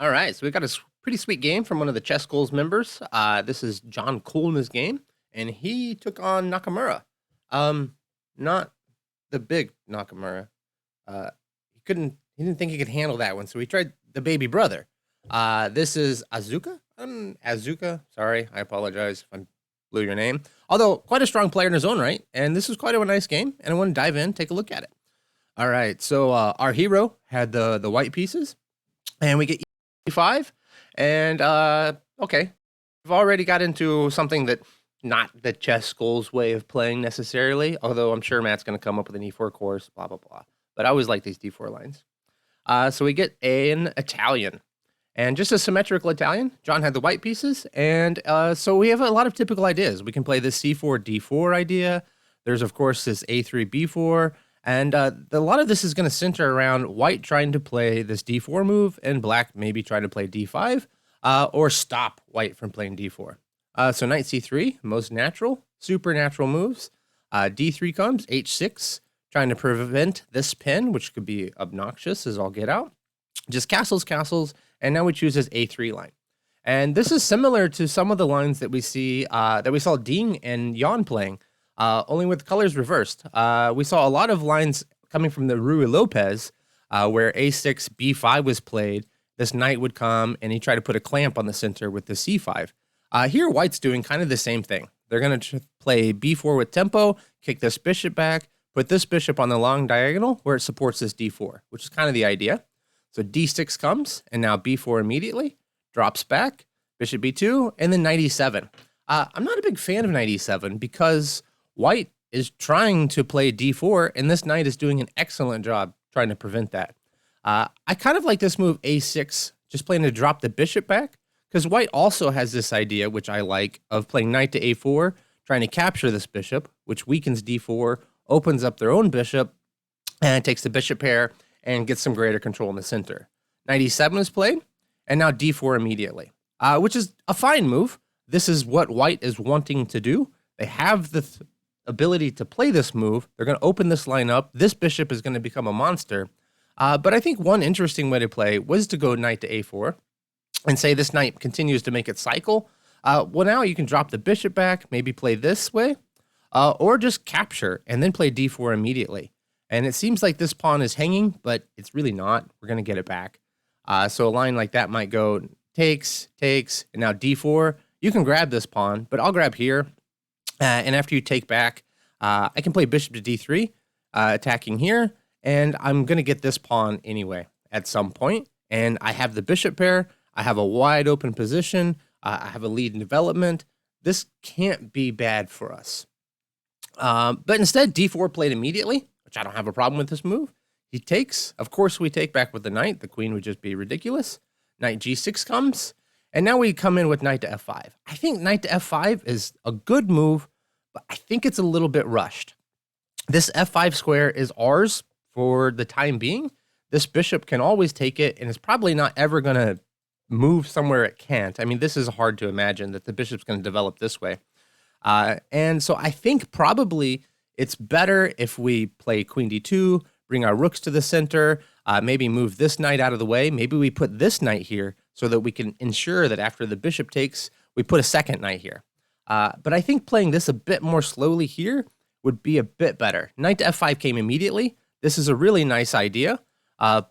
All right, so we got a pretty sweet game from one of the ChessGoals members. This is John Coolna's game, and he took on Nakamura. Not the big Nakamura. He didn't think he could handle that one, so he tried the baby brother. This is Azuka. Azuka. Sorry, I apologize if I blew your name. Although quite a strong player in his own right, and this was quite a nice game. And I want to dive in, take a look at it. All right, so our hero had the white pieces, and we get E5, and okay, we've already got into something that not the ChessGoals way of playing necessarily, although I'm sure Matt's going to come up with an E4 course, blah, blah, blah. But I always like these D4 lines. So we get an Italian, and just a symmetrical Italian. John had the white pieces, and so we have a lot of typical ideas. We can play this C4, D4 idea. There's, of course, this A3, B4, and a lot of this is going to center around white trying to play this D4 move, and black maybe trying to play D5, or stop white from playing D4. So knight C3, most natural, supernatural moves. D3 comes, H6, trying to prevent this pin, which could be obnoxious as I'll get out. Just castles, castles, and now we choose this A3 line. And this is similar to some of the lines that we see that we saw Dean and Jan playing, only with colors reversed. We saw a lot of lines coming from the Rui Lopez, where A6, B5 was played. This knight would come, and he tried to put a clamp on the center with the C5. Here, white's doing kind of the same thing. They're going to play B4 with tempo, kick this bishop back, put this bishop on the long diagonal where it supports this D4, which is kind of the idea. So D6 comes, and now B4 immediately, drops back, bishop B2, and then knight E7. I'm not a big fan of knight E7 because white is trying to play D4, and this knight is doing an excellent job trying to prevent that. I kind of like this move A6, just playing to drop the bishop back, because white also has this idea, which I like, of playing knight to A4, trying to capture this bishop, which weakens D4, opens up their own bishop, and takes the bishop pair and gets some greater control in the center. Knight E7 is played, and now D4 immediately, which is a fine move. This is what white is wanting to do. They have the ability to play this move. They're going to open this line up. This bishop is going to become a monster. But I think one interesting way to play was to go knight to A4 and say this knight continues to make it cycle. Well, now you can drop the bishop back, maybe play this way, or just capture and then play D4 immediately. And it seems like this pawn is hanging, but it's really not. We're going to get it back. So a line like that might go takes, takes, and now D4. You can grab this pawn, but I'll grab here. And after you take back, I can play bishop to D3, attacking here. And I'm going to get this pawn anyway at some point. And I have the bishop pair. I have a wide open position. I have a lead in development. This can't be bad for us. But instead, D4 played immediately, which I don't have a problem with this move. He takes. Of course, we take back with the knight. The queen would just be ridiculous. Knight G6 comes. And now we come in with knight to F5. I think knight to F5 is a good move, but I think it's a little bit rushed. This F5 square is ours for the time being. This bishop can always take it, and it's probably not ever going to move somewhere it can't. I mean, this is hard to imagine that the bishop's going to develop this way. And so I think probably it's better if we play queen d2, bring our rooks to the center, maybe move this knight out of the way. Maybe we put this knight here so that we can ensure that after the bishop takes, we put a second knight here. But I think playing this a bit more slowly here would be a bit better. Knight to f5 came immediately. This is a really nice idea.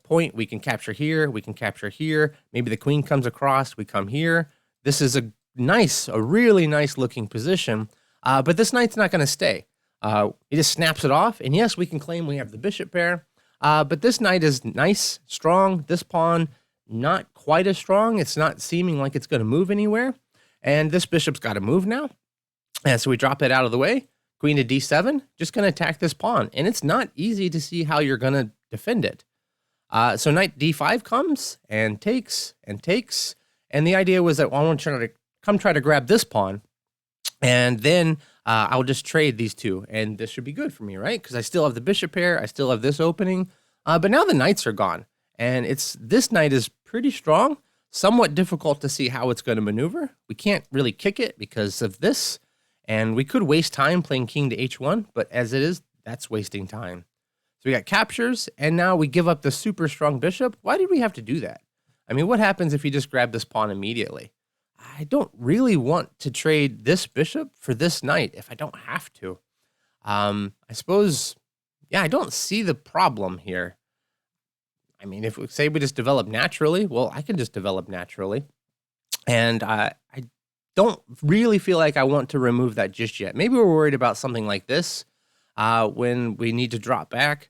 Point, we can capture here, we can capture here. Maybe the queen comes across, we come here. This is a really nice looking position, but this knight's not going to stay. He just snaps it off, and yes, we can claim we have the bishop pair, but this knight is nice, strong. This pawn, not quite as strong. It's not seeming like it's going to move anywhere, and this bishop's got to move now. And so we drop it out of the way. Queen to d7, just going to attack this pawn, and it's not easy to see how you're going to defend it. So knight d5 comes and takes, and the idea was that I want to try to grab this pawn, and then I'll just trade these two, and this should be good for me, right? Because I still have the bishop pair, I still have this opening, but now the knights are gone, and this knight is pretty strong, somewhat difficult to see how it's going to maneuver. We can't really kick it because of this, and we could waste time playing king to h1, but as it is, that's wasting time. So we got captures, and now we give up the super strong bishop. Why did we have to do that? I mean, what happens if you just grab this pawn immediately? I don't really want to trade this bishop for this knight if I don't have to. I suppose, yeah, I don't see the problem here. I mean, if we say we just develop naturally, well, I can just develop naturally. And I don't really feel like I want to remove that just yet. Maybe we're worried about something like this when we need to drop back.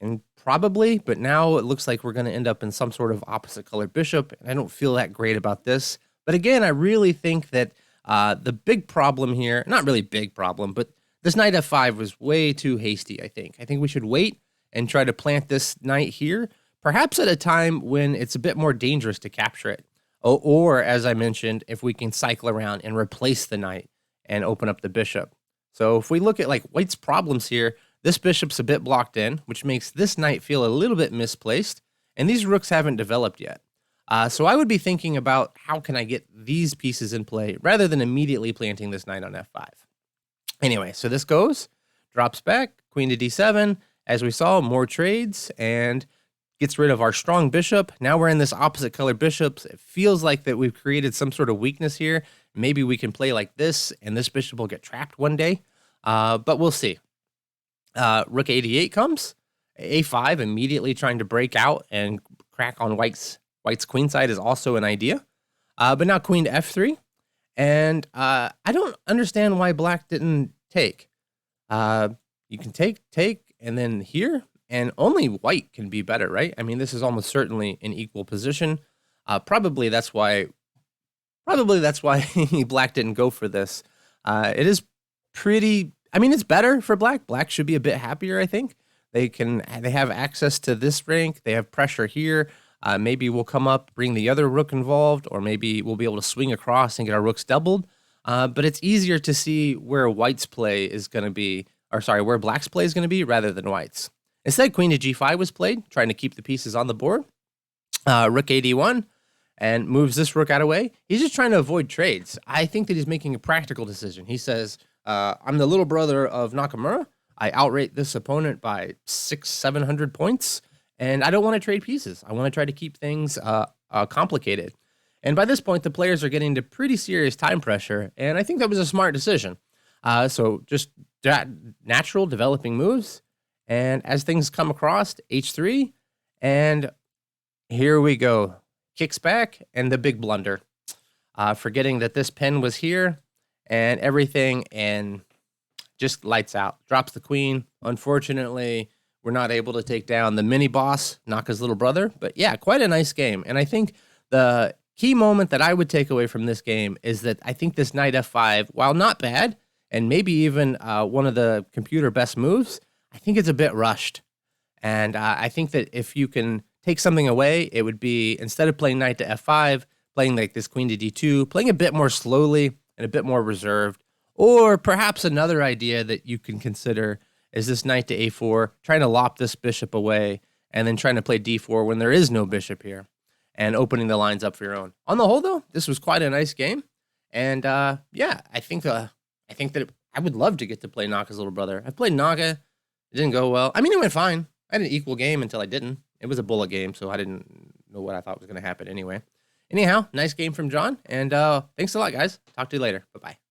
And probably, but now it looks like we're going to end up in some sort of opposite colored bishop. And I don't feel that great about this. But again, I really think that the big problem here, not really big problem, but this knight f5 was way too hasty, I think. I think we should wait and try to plant this knight here, perhaps at a time when it's a bit more dangerous to capture it. Or, as I mentioned, if we can cycle around and replace the knight and open up the bishop. So if we look at like White's problems here, this bishop's a bit blocked in, which makes this knight feel a little bit misplaced, and these rooks haven't developed yet. So I would be thinking about how can I get these pieces in play rather than immediately planting this knight on f5. Anyway, so this goes, drops back, queen to d7. As we saw, more trades, and gets rid of our strong bishop. Now we're in this opposite color bishops. It feels like that we've created some sort of weakness here. Maybe we can play like this, and this bishop will get trapped one day, but we'll see. Rook a8 comes, a5 immediately trying to break out and crack on White's queen side is also an idea. But now queen to f3, and I don't understand why Black didn't take. You can take, and then here, and only White can be better, right? I mean, this is almost certainly an equal position. Probably that's why Black didn't go for this. It is pretty. I mean, it's better for Black. Black should be a bit happier, I think. They have access to this rank. They have pressure here. Maybe we'll come up, bring the other rook involved, or maybe we'll be able to swing across and get our rooks doubled. But it's easier to see where White's play is going to be, or sorry, where Black's play is going to be rather than White's. Instead, queen to g5 was played, trying to keep the pieces on the board. Rook ad1, and moves this rook out of the way. He's just trying to avoid trades. I think that he's making a practical decision. He says, I'm the little brother of Nakamura. I outrate this opponent by 600-700 points, and I don't want to trade pieces. I want to try to keep things complicated. And by this point, the players are getting to pretty serious time pressure, and I think that was a smart decision. So just natural developing moves, and as things come across, h3, and here we go. Kicks back, and the big blunder. Forgetting that this pen was here, and everything, and just lights out. Drops the queen. Unfortunately, we're not able to take down the mini boss, Naka's little brother. But yeah, quite a nice game. And I think the key moment that I would take away from this game is that I think this knight f5, while not bad, and maybe even one of the computer best moves, I think it's a bit rushed. And I think that if you can take something away, it would be, instead of playing knight to f5, playing like this queen to d2, playing a bit more slowly and a bit more reserved. Or perhaps another idea that you can consider is this knight to a4, trying to lop this bishop away, and then trying to play d4 when there is no bishop here, and opening the lines up for your own. On the whole, though, this was quite a nice game. And yeah, I think that I would love to get to play Naka's little brother. I played Naka. It didn't go well. I mean, it went fine. I had an equal game until I didn't. It was a bullet game, so I didn't know what I thought was going to happen anyway. Anyhow, nice game from John, and thanks a lot, guys. Talk to you later. Bye-bye.